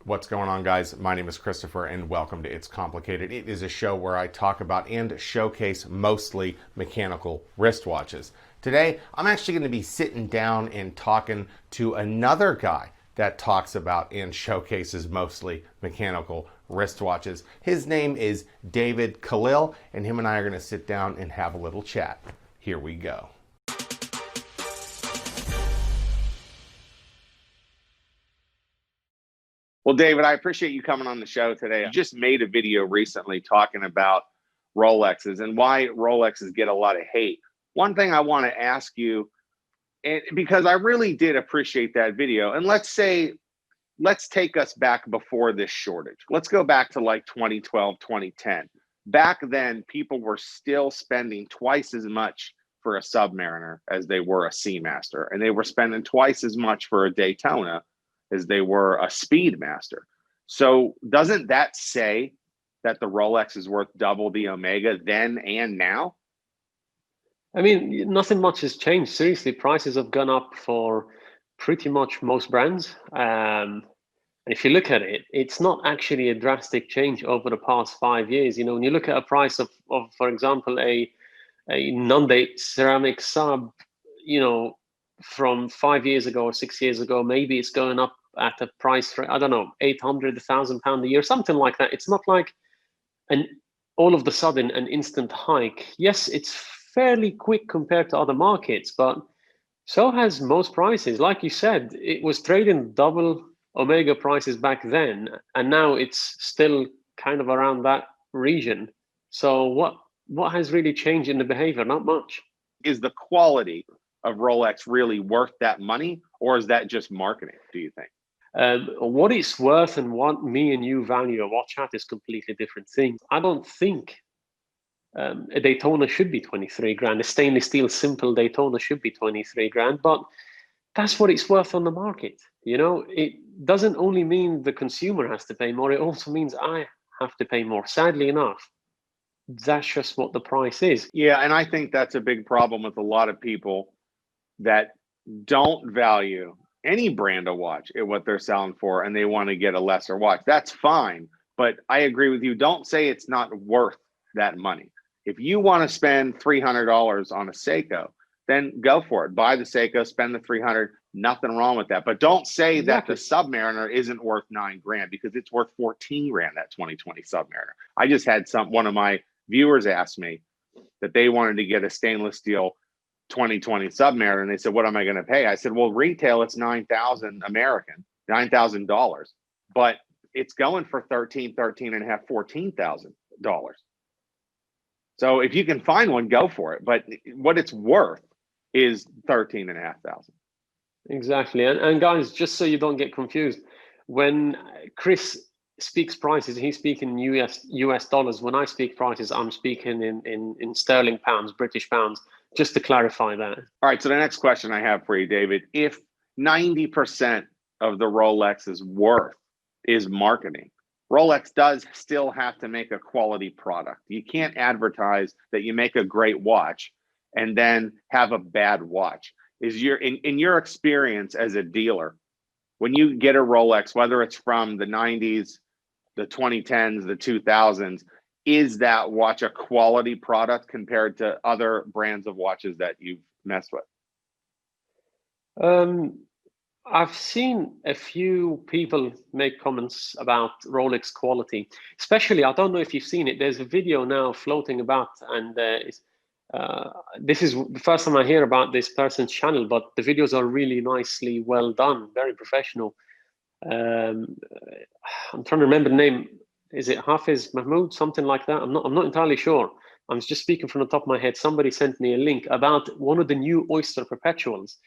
What's going on, guys? My name is Christopher and welcome to It's Complicated. It is a show where I talk about and showcase mostly mechanical wristwatches. Today, I'm actually going to be sitting down and talking to another guy that talks about and showcases mostly mechanical wristwatches. His name is David Khalil, and him and I are going to sit down and have a little chat. Here we go. Well, David, I appreciate you coming on the show today. I just made a video recently talking about Rolexes and why Rolexes get a lot of hate. One thing I want to ask you, and because I really did appreciate that video, and let's take us back before this shortage. Let's go back to like 2012, 2010. Back then, people were still spending twice as much for a Submariner as they were a Seamaster, and they were spending twice as much for a Daytona as they were a Speedmaster. So doesn't that say that the Rolex is worth double the Omega then and now? I mean, nothing much has changed. Seriously, prices have gone up for pretty much most brands. And if you look at it, it's not actually a drastic change over the past 5 years. You know, when you look at a price of for example, a non-date ceramic sub, you know, from 5 years ago or 6 years ago, maybe it's going up at a price for, I don't know, 800, £1,000 a year, something like that. It's not like all of the sudden an instant hike. Yes, it's fairly quick compared to other markets, but so has most prices. Like you said, it was trading double Omega prices back then, and now it's still kind of around that region. So what has really changed in the behavior? Not much. Is the quality of Rolex really worth that money, or is that just marketing, do you think? What it's worth and what me and you value a watch at is completely different things. I don't think a Daytona should be 23 grand. A stainless steel simple Daytona should be 23 grand, but that's what it's worth on the market. You know, it doesn't only mean the consumer has to pay more, it also means I have to pay more. Sadly enough, that's just what the price is. Yeah, and I think that's a big problem with a lot of people that don't value any brand of watch at what they're selling for, and they want to get a lesser watch. That's fine, but I agree with you. Don't say it's not worth that money. If you want to spend $300 on a Seiko, then go for it. Buy the Seiko, spend the $300. Nothing wrong with that. But don't say that the Submariner isn't worth $9 grand, because it's worth 14 grand, that 2020 Submariner. I just had one of my viewers ask me that they wanted to get a stainless steel 2020 Submariner, and they said, what am I going to pay? I said, well, retail, it's $9,000 American, $9,000, but it's going for $13 and a half, $14,000. So if you can find one, go for it. But what it's worth is $13 and a half thousand. Exactly. And guys, just so you don't get confused, when Chris speaks prices, he's speaking US dollars. When I speak prices, I'm speaking in sterling pounds, British pounds, just to clarify that. All right, so the next question I have for you, David, if 90% of the Rolex's worth is marketing, Rolex does still have to make a quality product. You can't advertise that you make a great watch and then have a bad watch. In your experience as a dealer, when you get a Rolex, whether it's from the 90s, the 2010s, the 2000s, is that watch a quality product compared to other brands of watches that you've messed with? I've seen a few people make comments about Rolex quality, especially, I don't know if you've seen it, there's a video now floating about, and this is the first time I hear about this person's channel, but the videos are really nicely well done, very professional. I'm trying to remember the name. Is it Hafiz Mahmoud, something like that? I'm not entirely sure. I'm just speaking from the top of my head. Somebody sent me a link about one of the new Oyster Perpetuals,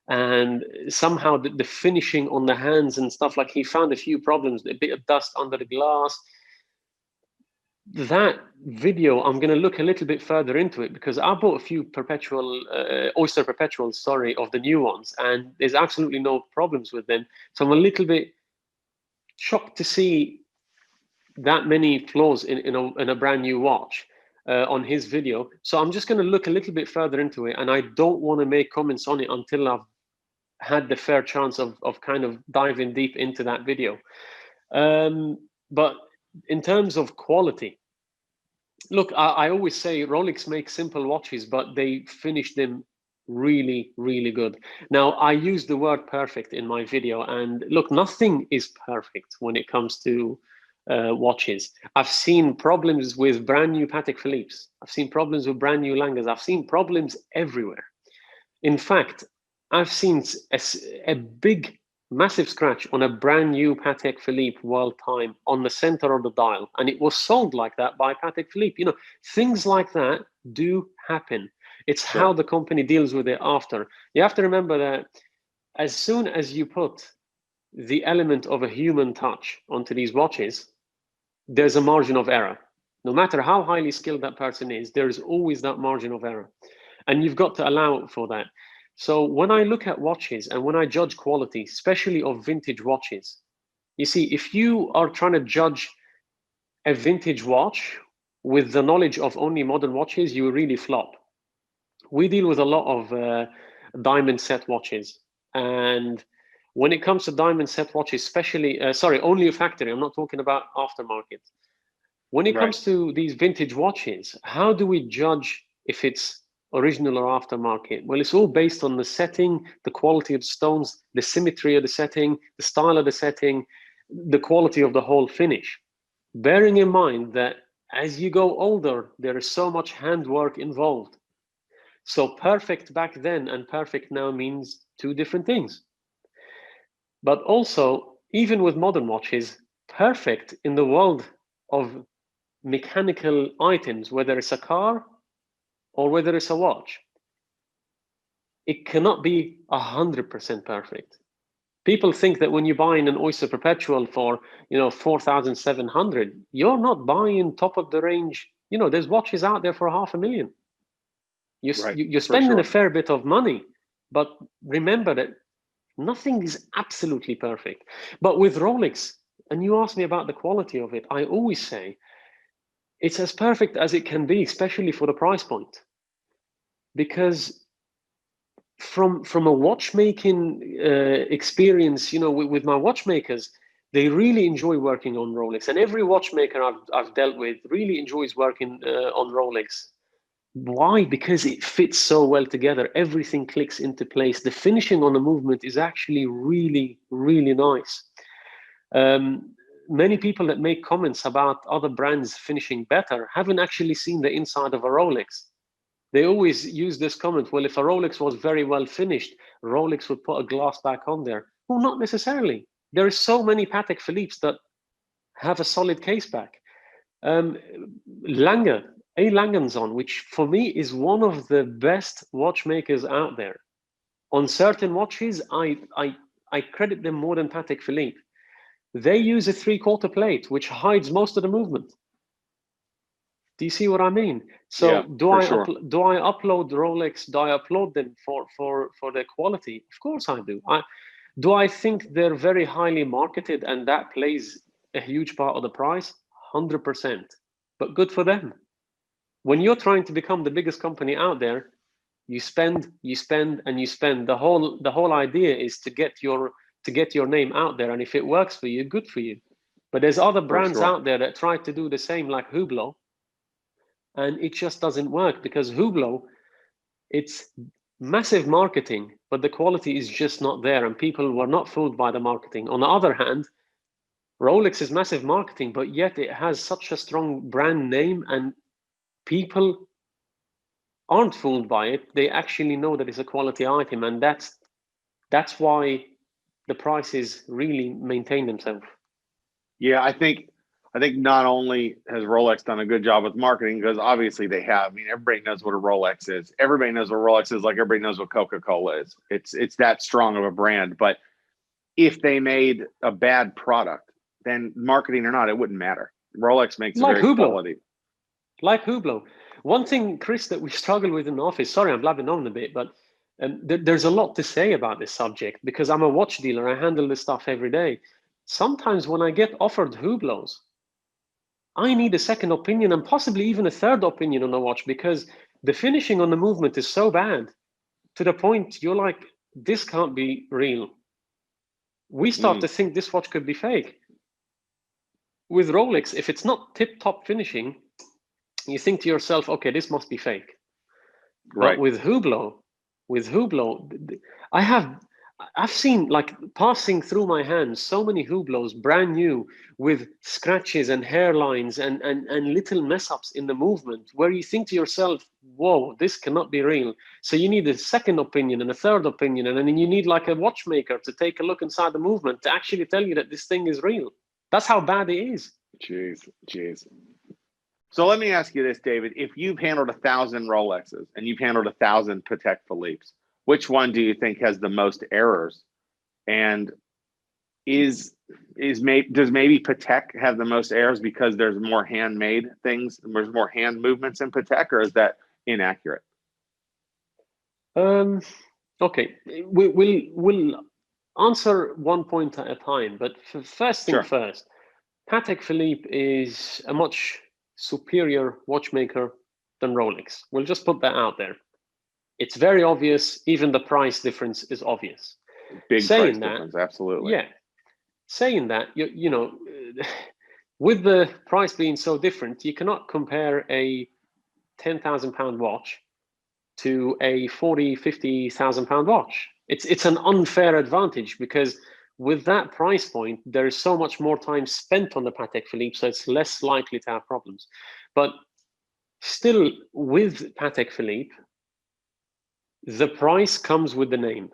and somehow the finishing on the hands and stuff, like he found a few problems, a bit of dust under the glass. That video, I'm going to look a little bit further into it, because I bought a few Oyster Perpetuals, sorry, of the new ones, and there's absolutely no problems with them. So I'm a little bit shocked to see that many flaws in a brand new watch on his video. So I'm just going to look a little bit further into it, and I don't want to make comments on it until I've had the fair chance of kind of diving deep into that video. But in terms of quality, look, I always say Rolex makes simple watches, but they finish them really, really good. Now, I use the word perfect in my video, and look, nothing is perfect when it comes to watches. I've seen problems with brand new Patek Philippe's. I've seen problems with brand new Langes. I've seen problems everywhere. In fact, I've seen a big, massive scratch on a brand new Patek Philippe World Time on the center of the dial, and it was sold like that by Patek Philippe. You know, things like that do happen. It's how the company deals with it after. You have to remember that as soon as you put the element of a human touch onto these watches, there's a margin of error. No matter how highly skilled that person is, there is always that margin of error. And you've got to allow for that. So when I look at watches and when I judge quality, especially of vintage watches, you see, if you are trying to judge a vintage watch with the knowledge of only modern watches, you will really flop. We deal with a lot of diamond set watches. And when it comes to diamond set watches, especially, sorry, only a factory, I'm not talking about aftermarket. When it comes to these vintage watches, how do we judge if it's original or aftermarket? Well, it's all based on the setting, the quality of the stones, the symmetry of the setting, the style of the setting, the quality of the whole finish. Bearing in mind that as you go older, there is so much handwork involved. So perfect back then and perfect now means two different things. But also, even with modern watches, perfect in the world of mechanical items, whether it's a car or whether it's a watch, it cannot be 100% perfect. People think that when you buy an Oyster Perpetual for 4,700, you're not buying top of the range. There's watches out there for $500,000. You're spending a fair bit of money, but remember that nothing is absolutely perfect. But with Rolex, and you asked me about the quality of it, I always say it's as perfect as it can be, especially for the price point. Because from a watchmaking experience, with my watchmakers, they really enjoy working on Rolex, and every watchmaker I've dealt with really enjoys working on Rolex. Why? Because it fits so well together. Everything clicks into place. The finishing on the movement is actually really, really nice. Many people that make comments about other brands finishing better haven't actually seen the inside of a Rolex. They always use this comment, well, if a Rolex was very well finished, Rolex would put a glass back on there. Well, not necessarily. There are so many Patek Philippe's that have a solid case back. Lange, A. Langenson, which for me is one of the best watchmakers out there. On certain watches, I credit them more than Patek Philippe. They use a 3/4 plate, which hides most of the movement. Do you see what I mean? So do I upload Rolex? Do I upload them for their quality? Of course I do. Do I think they're very highly marketed and that plays a huge part of the price? 100%. But good for them. When you're trying to become the biggest company out there, you spend, and you spend. The whole idea is to get your name out there, and if it works for you, good for you. But there's other brands out there that try to do the same, like Hublot, and it just doesn't work because Hublot, it's massive marketing, but the quality is just not there, and people were not fooled by the marketing. On the other hand, Rolex is massive marketing, but yet it has such a strong brand name, and people aren't fooled by it. They actually know that it's a quality item, and that's why the prices really maintain themselves. Yeah, I think not only has Rolex done a good job with marketing, because obviously they have. I mean, everybody knows what a Rolex is. Everybody knows what Rolex is, like everybody knows what Coca-Cola is. It's that strong of a brand. But if they made a bad product, then marketing or not, it wouldn't matter. Rolex makes like a very Hublot. quality. Like Hublot. One thing, Chris, that we struggle with in the office, sorry, I'm blabbing on a bit, but there's a lot to say about this subject because I'm a watch dealer. I handle this stuff every day. Sometimes when I get offered Hublots, I need a second opinion and possibly even a third opinion on the watch because the finishing on the movement is so bad to the point you're like, this can't be real. We start to think this watch could be fake. with Rolex, if it's not tip-top finishing, you think to yourself, okay, this must be fake. Right. But with Hublot, I've seen, like, passing through my hands, so many Hublots brand new with scratches and hairlines and little mess ups in the movement, where you think to yourself, whoa, this cannot be real. So you need a second opinion and a third opinion, and then you need like a watchmaker to take a look inside the movement to actually tell you that this thing is real. That's how bad it is. Jeez. So let me ask you this, David. If you've handled 1,000 Rolexes and you've handled 1,000 Patek Philippe's, which one do you think has the most errors? And does maybe Patek have the most errors because there's more handmade things, there's more hand movements in Patek, or is that inaccurate? Okay, we'll answer one point at a time. But first thing first, Patek Philippe is a much superior watchmaker than Rolex. We'll just put that out there. It's very obvious. Even the price difference is obvious. Big price difference, absolutely. Yeah. Saying that, you know, with the price being so different, you cannot compare a £10,000 watch to a 40, 50,000 pound watch. It's an unfair advantage, because with that price point, there is so much more time spent on the Patek Philippe, so it's less likely to have problems. But still, with Patek Philippe, the price comes with the name.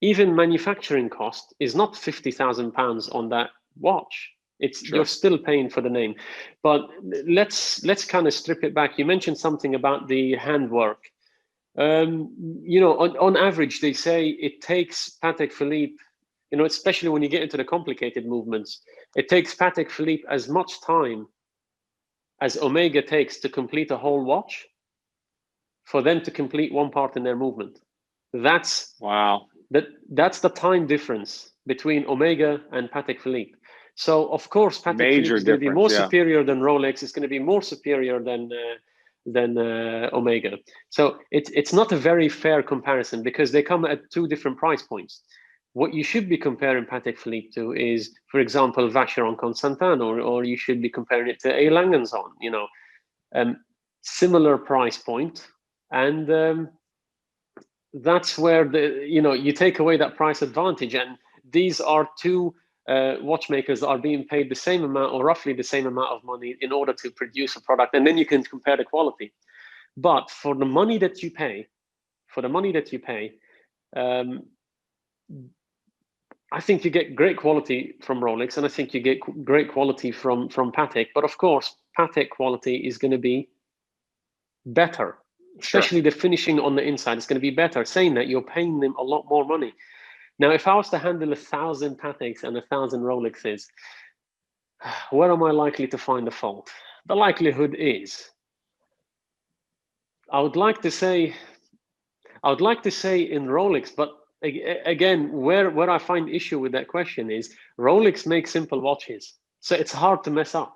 Even manufacturing cost is not £50,000 on that watch. You're still paying for the name. But let's kind of strip it back. You mentioned something about the handwork. You know, on average, they say it takes Patek Philippe, you know, especially when you get into the complicated movements, it takes Patek Philippe as much time as Omega takes to complete a whole watch for them to complete one part in their movement. That's the time difference between Omega and Patek Philippe. So of course, Patek Philippe is going to be more superior than Rolex. It's going to be more superior than Omega. So it's not a very fair comparison, because they come at two different price points. What you should be comparing Patek Philippe to is, for example, Vacheron Constantin, or you should be comparing it to A. Langenzoon. You know, similar price point, and that's where you take away that price advantage. And these are two watchmakers that are being paid the same amount, or roughly the same amount of money, in order to produce a product, and then you can compare the quality. But for the money that you pay, I think you get great quality from Rolex, and I think you get great quality from Patek. But of course, Patek quality is going to be better, especially the finishing on the inside is going to be better. Saying that, you're paying them a lot more money. Now, if I was to handle 1,000 Pateks and 1,000 Rolexes, where am I likely to find the fault? The likelihood is, I would like to say in Rolex, but again, where I find issue with that question is, Rolex makes simple watches, so it's hard to mess up.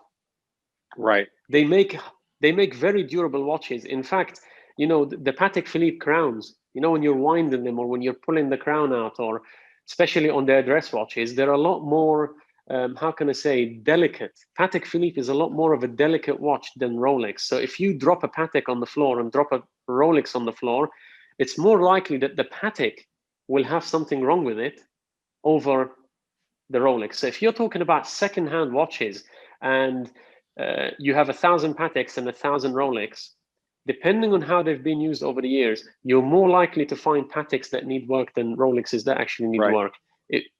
Right. They make very durable watches. In fact, you know, the Patek Philippe crowns, you know, when you're winding them, or when you're pulling the crown out, or especially on their dress watches, they're a lot more, how can I say, delicate. Patek Philippe is a lot more of a delicate watch than Rolex. So if you drop a Patek on the floor and drop a Rolex on the floor, it's more likely that the Patek will have something wrong with it over the Rolex. So if you're talking about second-hand watches, and you have 1,000 Pateks and 1,000 Rolex, depending on how they've been used over the years, you're more likely to find Pateks that need work than Rolexes that actually need work.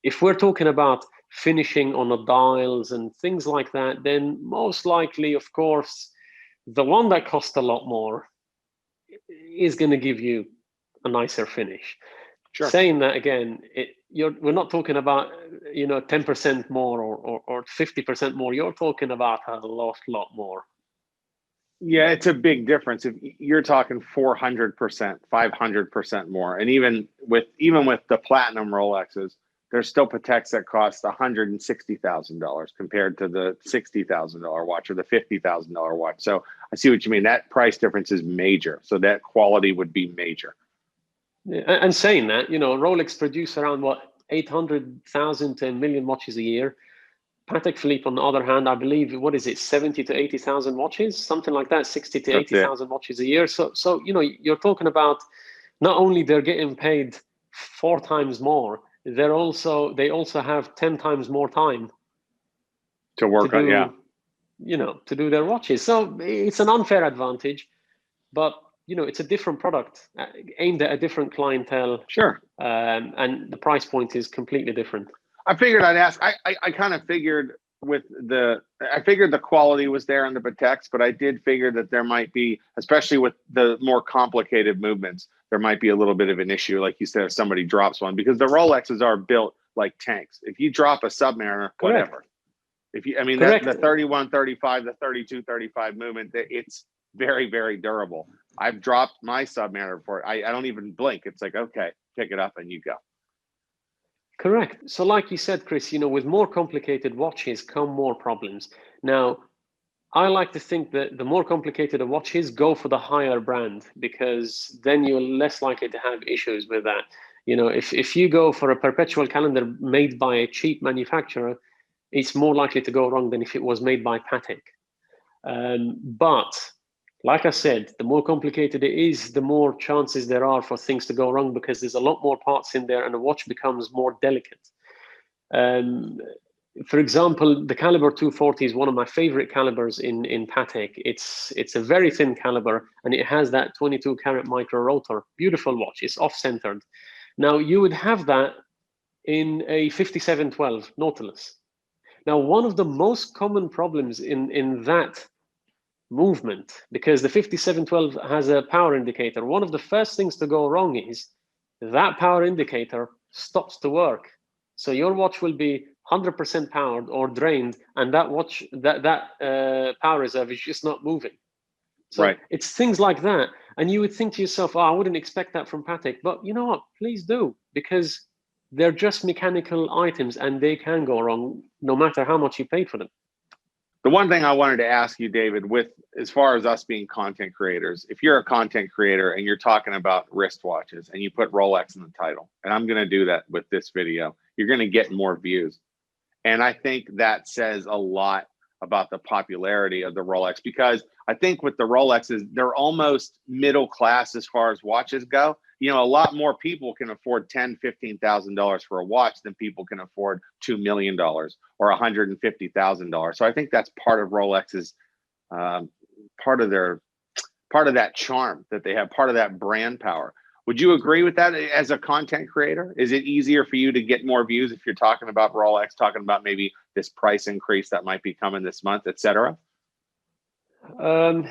If we're talking about finishing on the dials and things like that, then most likely, of course, the one that costs a lot more is going to give you a nicer finish. Saying that, again, we're not talking about 10% more or 50% more. You're talking about a lot more. Yeah, it's a big difference. If you're talking 400%, 500% more, and even with the platinum Rolexes, there's still Pateks that cost $160,000 compared to the $60,000 watch or the $50,000 watch. So I see what you mean. That price difference is major. So that quality would be major. Yeah, and saying that, Rolex produce around 800,000 to 1 million watches a year. Patek Philippe, on the other hand, I believe, what is it, 70 to 80,000 watches, something like that, 60 to That's it. 80,000 watches a year. So you're talking about not only they're getting paid 4 times more, they also have 10 times more time To work on, yeah. To do their watches. So it's an unfair advantage, but it's a different product aimed at a different clientele. Sure. And the price point is completely different. I figured I'd ask. I kind of figured I figured the quality was there on the Pateks, but I did figure that there might be, especially with the more complicated movements, there might be a little bit of an issue, like you said, if somebody drops one, because the Rolexes are built like tanks. If you drop a Submariner, whatever. If you, I mean, the 3135, the 3235 movement, it's very, very durable. I've dropped my Submariner before. I don't even blink. It's like, okay, pick it up and you go. Correct. So like you said, Chris, with more complicated watches come more problems. Now, I like to think that the more complicated a watch is, go for the higher brand, because then you're less likely to have issues with that. If you go for a perpetual calendar made by a cheap manufacturer, it's more likely to go wrong than if it was made by Patek. But like I said, the more complicated it is, the more chances there are for things to go wrong, because there's a lot more parts in there and the watch becomes more delicate. For example, the caliber 240 is one of my favorite calibers in Patek. It's a very thin caliber, and it has that 22 karat micro rotor. Beautiful watch. It's off-centered. Now, you would have that in a 5712 Nautilus. Now, one of the most common problems in that movement, because the 5712 has a power indicator, one of the first things to go wrong is that power indicator stops to work. So your watch will be 100% powered or drained, and that watch, that power reserve is just not moving. So right. It's things like that. And you would think to yourself, I wouldn't expect that from Patek. But you know what? Please do, because they're just mechanical items and they can go wrong no matter how much you paid for them. The one thing I wanted to ask you, David, with as far as us being content creators, if you're a content creator and you're talking about wristwatches and you put Rolex in the title, and I'm going to do that with this video, you're going to get more views. And I think that says a lot about the popularity of the Rolex, because I think with the Rolexes, they're almost middle class as far as watches go. A lot more people can afford $10,000, $15,000 for a watch than people can afford $2 million or $150,000. So I think that's part of Rolex's, part of that charm that they have, part of that brand power. Would you agree with that as a content creator? Is it easier for you to get more views if you're talking about Rolex, talking about maybe this price increase that might be coming this month, et cetera? I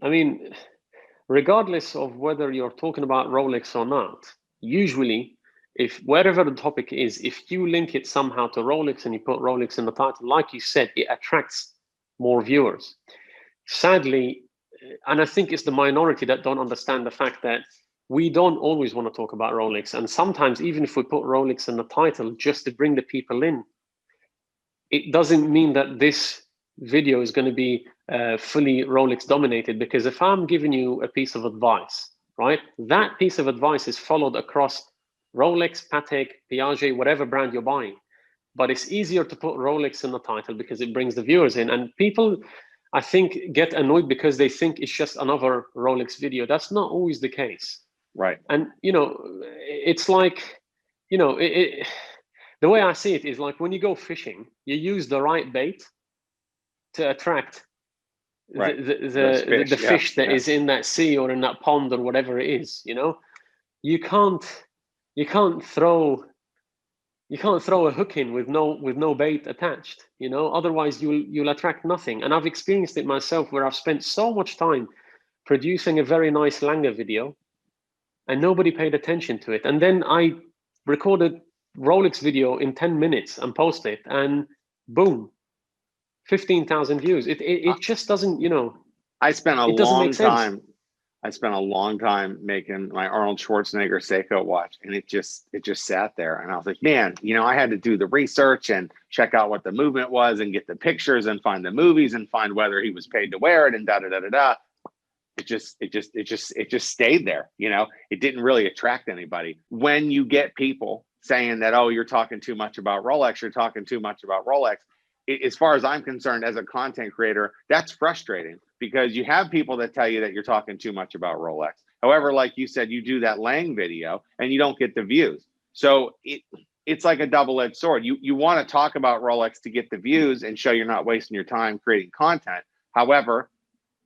mean, regardless of whether you're talking about Rolex or not, usually, if wherever the topic is, if you link it somehow to Rolex and you put Rolex in the title, like you said, it attracts more viewers. Sadly, and I think it's the minority that don't understand the fact that we don't always want to talk about Rolex. And sometimes, even if we put Rolex in the title just to bring the people in, it doesn't mean that this video is going to be fully Rolex dominated. Because if I'm giving you a piece of advice, right, that piece of advice is followed across Rolex, Patek, Piaget, whatever brand you're buying. But it's easier to put Rolex in the title because it brings the viewers in. And people, I think, get annoyed because they think it's just another Rolex video. That's not always the case. Right. And, it's like, the way I see it is like when you go fishing, you use the right bait to attract the fish that is in that sea or in that pond or whatever it is. You can't throw a hook in with no bait attached. Otherwise you'll attract nothing. And I've experienced it myself, where I've spent so much time producing a very nice Langer video and nobody paid attention to it. And then I recorded Rolex video in 10 minutes and posted it, and boom, 15,000 views. It just doesn't, I spent a long time making my Arnold Schwarzenegger Seiko watch, and it just sat there. And I was like, man, I had to do the research and check out what the movement was and get the pictures and find the movies and find whether he was paid to wear it and da da da da da. It just stayed there. It didn't really attract anybody. When you get people saying that, oh, you're talking too much about Rolex, you're talking too much about Rolex, as far as I'm concerned, as a content creator, that's frustrating because you have people that tell you that you're talking too much about Rolex. However, like you said, you do that Lang video and you don't get the views. So it's like a double-edged sword. You want to talk about Rolex to get the views and show you're not wasting your time creating content. However,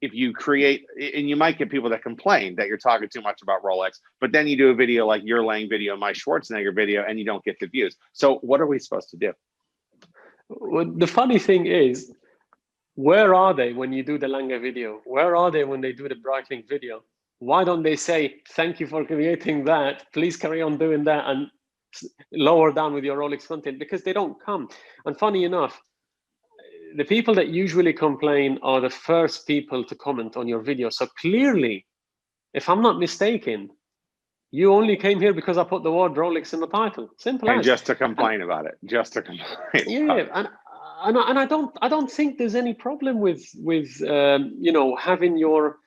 if you create, and you might get people that complain that you're talking too much about Rolex, but then you do a video like your Lang video, my Schwarzenegger video, and you don't get the views. So what are we supposed to do? Well, the funny thing is, where are they when you do the Langer video? Where are they when they do the Breitling video? Why don't they say, thank you for creating that, please carry on doing that, and lower down with your Rolex content? Because they don't come. And funny enough, the people that usually complain are the first people to comment on your video. So clearly, if I'm not mistaken, you only came here because I put the word Rolex in the title. Simple And as. just to complain about it. Just to complain. Yeah, and I don't think there's any problem with you know, having your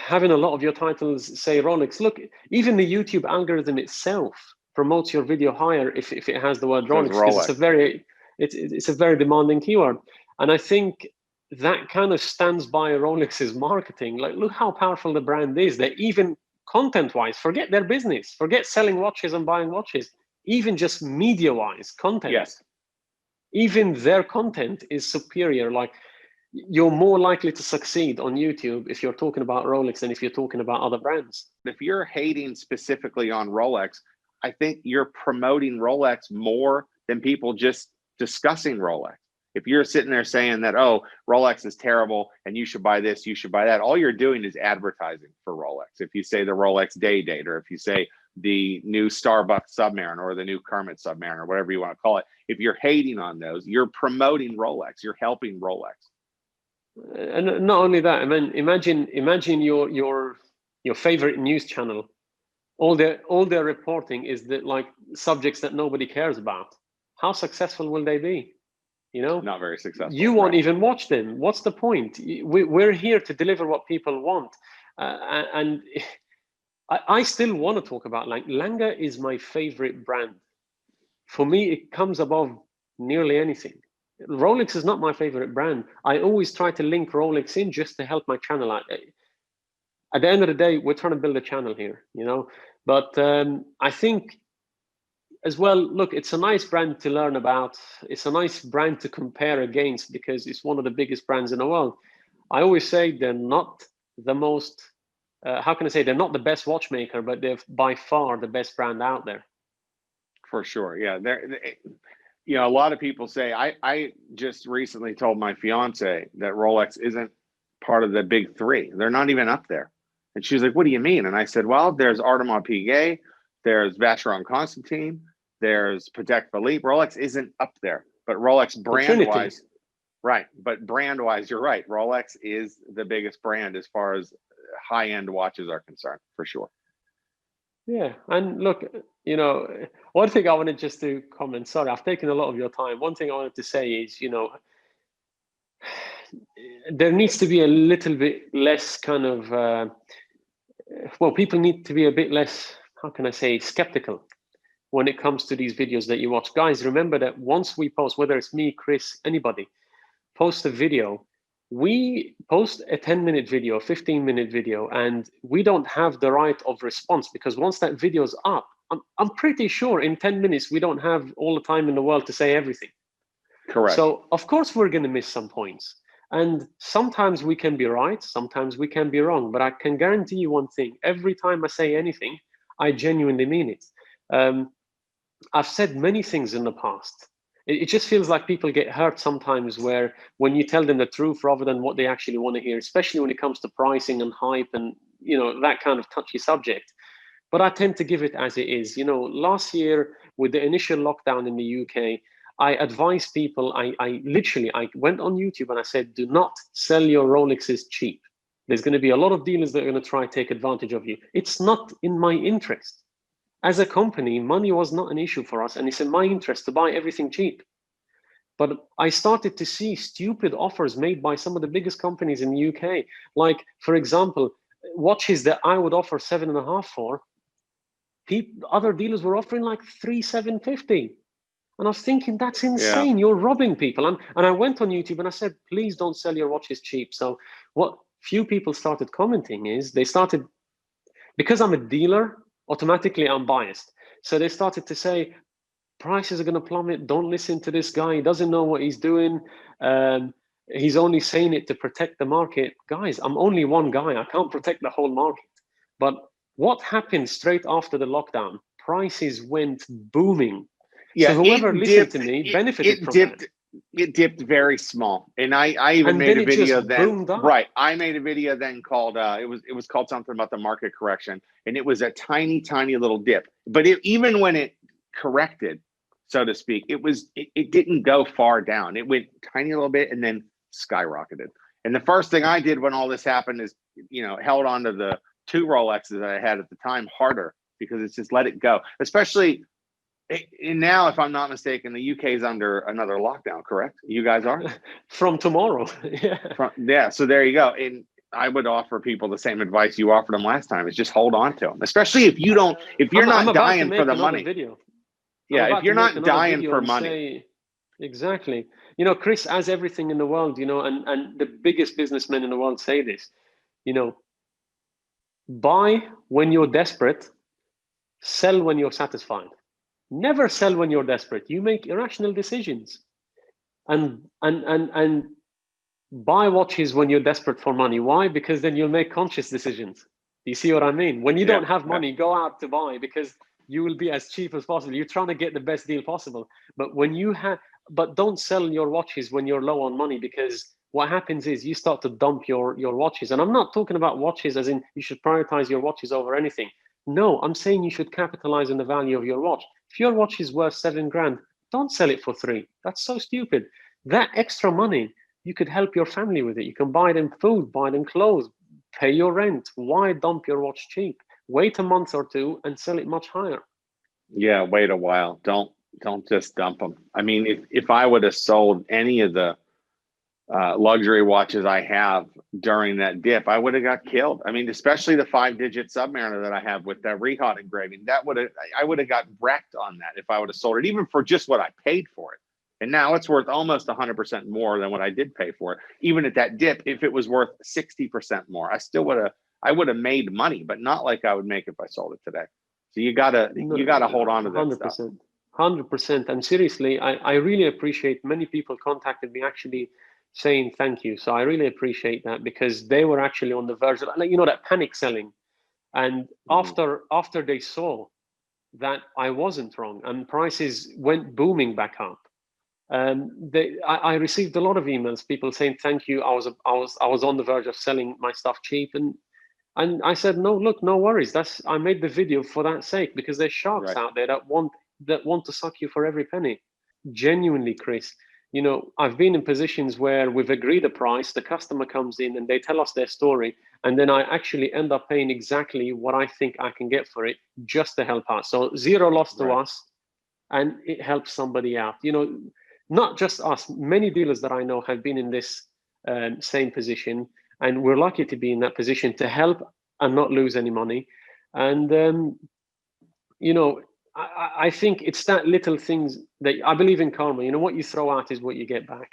having a lot of your titles say Rolex. Look, even the YouTube algorithm itself promotes your video higher if it has the word Rolex, because it's a very demanding keyword. And I think that kind of stands by Rolex's marketing. Like, look how powerful the brand is. That even content-wise, forget their business, forget selling watches and buying watches, even just media-wise, content. Yes. Even their content is superior. Like, you're more likely to succeed on YouTube if you're talking about Rolex than if you're talking about other brands. If you're hating specifically on Rolex, I think you're promoting Rolex more than people just discussing Rolex. If you're sitting there saying that, oh, Rolex is terrible and you should buy this, you should buy that, all you're doing is advertising for Rolex. If you say the Rolex Day Date, or if you say the new Starbucks Submariner or the new Kermit Submariner, whatever you want to call it, if you're hating on those, you're promoting Rolex, you're helping Rolex. And not only that, I mean, imagine your favorite news channel. All their reporting is that, like, subjects that nobody cares about. How successful will they be? You know, not very successful. You won't even watch them. What's the point? We're here to deliver what people want, and I still want to talk about Langer is my favorite brand. For me, it comes above nearly anything. Rolex is not my favorite brand. I always try to link Rolex in just to help my channel out. At the end of the day, we're trying to build a channel here, you know. But I think as well, look, it's a nice brand to learn about. It's a nice brand to compare against because it's one of the biggest brands in the world. I always say they're not the most, how can I say, they're not the best watchmaker, but they're by far the best brand out there. For sure, yeah. You know, a lot of people say, I just recently told my fiance that Rolex isn't part of the big three. They're not even up there. And she's like, what do you mean? And I said, well, there's Audemars Piguet, there's Vacheron Constantin, there's Patek Philippe. Rolex isn't up there, but Rolex brand-wise, right, but brand-wise, you're right. Rolex is the biggest brand as far as high-end watches are concerned, for sure. Yeah, and look, you know, one thing I wanted just to comment, sorry, I've taken a lot of your time. One thing I wanted to say is, you know, there needs to be a little bit less kind of, well, people need to be a bit less, how can I say, skeptical when it comes to these videos that you watch. Guys, remember that once we post, whether it's me, Chris, anybody, post a video, we post a 10-minute video, 15-minute video, and we don't have the right of response, because once that video's up, I'm pretty sure in 10 minutes, we don't have all the time in the world to say everything. Correct. So of course we're going to miss some points. And sometimes we can be right, sometimes we can be wrong, but I can guarantee you one thing: every time I say anything, I genuinely mean it. I've said many things in the past. It just feels like people get hurt sometimes when you tell them the truth rather than what they actually want to hear, especially when it comes to pricing and hype and, you know, that kind of touchy subject. But I tend to give it as it is. You know, last year with the initial lockdown in the UK, I advised people, I literally went on YouTube and I said, do not sell your Rolexes cheap. There's going to be a lot of dealers that are going to try to take advantage of you. It's not in my interest. As a company, money was not an issue for us, and it's in my interest to buy everything cheap. But I started to see stupid offers made by some of the biggest companies in the UK. Like, for example, watches that I would offer 7.5 for, other dealers were offering like 3,750. And I was thinking, that's Yeah. insane. You're robbing people. And I went on YouTube and I said, please don't sell your watches cheap. So what few people started commenting is they started, because I'm a dealer, automatically I'm biased. So they started to say, prices are going to plummet. Don't listen to this guy. He doesn't know what he's doing. He's only saying it to protect the market. Guys, I'm only one guy. I can't protect the whole market. But what happened straight after the lockdown? Prices went booming. Yeah, So whoever it listened dipped. to me It benefited it from that. dipped. It dipped very small, and I even And made then a it video just then. boomed up. Right, I made a video then called it was called something about the market correction, and it was a tiny little dip. But even when it corrected, so to speak, it didn't go far down. It went tiny little bit and then skyrocketed. And the first thing I did when all this happened is, held on to the two Rolexes that I had at the time harder, because it's just let it go. Especially, and now, if I'm not mistaken, the UK is under another lockdown, correct? You guys are? From tomorrow. Yeah. Yeah, so there you go. And I would offer people the same advice you offered them last time, is just hold on to them, especially if you're I'm not about to dying for make the another money. video. Yeah, if you're not dying for And money. say, exactly. Chris, as everything in the world, and the biggest businessmen in the world say this, buy when you're desperate, sell when you're satisfied. Never sell when you're desperate. You make irrational decisions. And buy watches when you're desperate for money. Why? Because then you'll make conscious decisions. You see what I mean? When you don't have money, go out to buy, because you will be as cheap as possible. You're trying to get the best deal possible. But don't sell your watches when you're low on money, because what happens is you start to dump your watches. And I'm not talking about watches as in you should prioritize your watches over anything. No, I'm saying you should capitalize on the value of your watch. If your watch is worth $7,000, don't sell it for 3. That's so stupid. That extra money, you could help your family with it. You can buy them food, buy them clothes, pay your rent. Why dump your watch cheap? Wait a month or two and sell it much higher. Yeah, wait a while. Don't just dump them. I mean, if I would have sold any of the luxury watches I have during that dip, I would have got killed. I mean, especially the 5-digit Submariner that I have with that Rehaut engraving. I would have got wrecked on that if I would have sold it, even for just what I paid for it. And now it's worth almost 100% more than what I did pay for it. Even at that dip, if it was worth 60% more, I would have made money, but not like I would make if I sold it today. So you gotta hold on to that 100%. stuff. 100%. And seriously, I really appreciate, many people contacted me actually saying thank you. So I really appreciate that, because they were actually on the verge of, that panic selling. And after they saw that I wasn't wrong and prices went booming back up, I received a lot of emails, people saying thank you. I was on the verge of selling my stuff cheap, and I said, no, look, no worries. I made the video for that sake, because there's sharks out there that want to suck you for every penny. Genuinely, Chris, I've been in positions where we've agreed a price, the customer comes in and they tell us their story, and then I actually end up paying exactly what I think I can get for it, just to help out. So zero loss to us, and it helps somebody out. Not just us. Many dealers that I know have been in this same position, and we're lucky to be in that position to help and not lose any money. And I think it's that little things that I believe in karma. What you throw out is what you get back.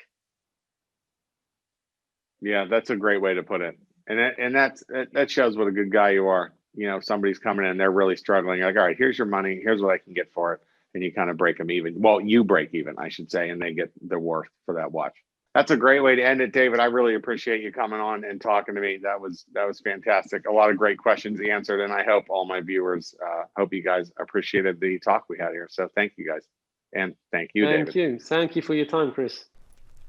Yeah, that's a great way to put it. And that shows what a good guy you are. If somebody's coming in and they're really struggling, you're like, all right, here's your money, here's what I can get for it. And you kind of break them even. Well, you break even, I should say, and they get their worth for that watch. That's a great way to end it, David. I really appreciate you coming on and talking to me. That was fantastic. A lot of great questions answered, and I hope all my viewers, hope you guys appreciated the talk we had here. So thank you guys, and thank you, David. Thank you for your time, Chris.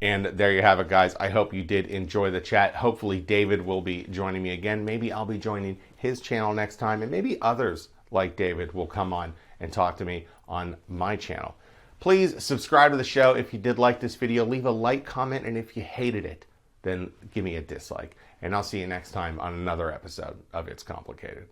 And there you have it, guys. I hope you did enjoy the chat. Hopefully David will be joining me again. Maybe I'll be joining his channel next time, and maybe others like David will come on and talk to me on my channel. Please subscribe to the show if you did like this video. Leave a like, comment, and if you hated it, then give me a dislike. And I'll see you next time on another episode of It's Complicated.